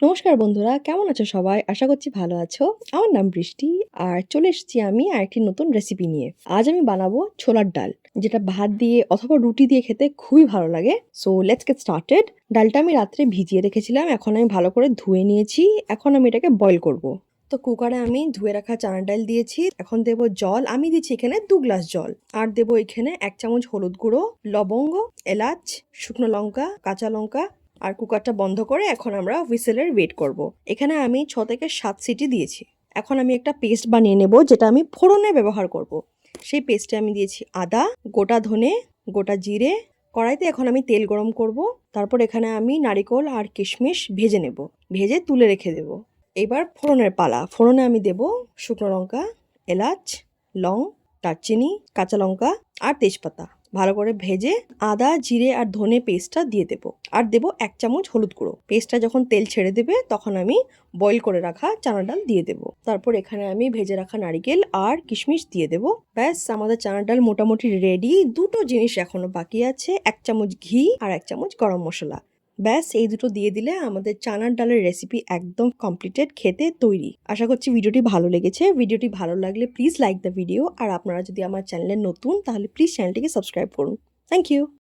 নমস্কার বন্ধুরা, কেমন আছো সবাই? আশা করছি ভালো আছো। আমার নাম বৃষ্টি আর চলে এসেছি আমি আরেকটি নতুন রেসিপি নিয়ে। আজ আমি বানাবো ছোলার ডাল, যেটা ভাত দিয়ে অথবা রুটি দিয়ে খেতে খুবই ভালো লাগে। So let's get started. ডালটা আমি রাত্রে ভিজিয়ে রেখেছিলাম, এখন আমি ভালো করে ধুয়ে নিয়েছি। এখন আমি এটাকে বয়েল করব। তো কুকারে আমি ধুয়ে রাখা চানা ডাল দিয়েছি। এখন দেবো জল, আমি দিচ্ছি এখানে 2 গ্লাস জল। আর দেবো এখানে 1 চামচ হলুদ গুঁড়ো, লবঙ্গ, এলাচ, শুকনো লঙ্কা, কাঁচা লঙ্কা। আর কুকারটা বন্ধ করে এখন আমরা হুইসেলের ওয়েট করব। এখানে আমি 6 থেকে 7 সিটি দিয়েছি। এখন আমি একটা পেস্ট বানিয়ে নেব, যেটা আমি ফোড়নে ব্যবহার করব। সেই পেস্টে আমি দিয়েছি আদা, গোটা ধনে, গোটা জিরে। কড়াইতে এখন আমি তেল গরম করব। তারপর এখানে আমি নারিকেল আর কিশমিশ ভেজে নেব, ভেজে তুলে রেখে দেব। এবার ফোড়নের পালা। ফোড়নে আমি দেব শুকনো লঙ্কা, এলাচ, লং, দারচিনি, কাঁচা লঙ্কা আর তেজপাতা। ভালো করে ভেজে আদা, জিরে আর ধনে পেস্টটা দিয়ে দেবো। আর দেবো 1 চামচ হলুদ গুঁড়ো। পেস্টটা যখন তেল ছেড়ে দেবে তখন আমি বয়েল করে রাখা চানা ডাল দিয়ে দেবো। তারপর এখানে আমি ভেজে রাখা নারিকেল আর কিশমিশ দিয়ে দেবো। ব্যাস, আমাদের চানা ডাল মোটামুটি রেডি। দুটো জিনিস এখনো বাকি আছে, 1 চামচ ঘি আর 1 চামচ গরম মশলা। ব্যাস, এই দুটো দিয়ে দিলে আমাদের চানার ডালের রেসিপি একদম কমপ্লিটেড, খেতে তৈরি। আশা করছি ভিডিওটি ভালো লেগেছে। ভিডিওটি ভালো লাগলে প্লিজ লাইক দ্য ভিডিও। আর আপনারা যদি আমার চ্যানেলে নতুন, তাহলে প্লিজ চ্যানেলটিকে সাবস্ক্রাইব করুন। Thank you.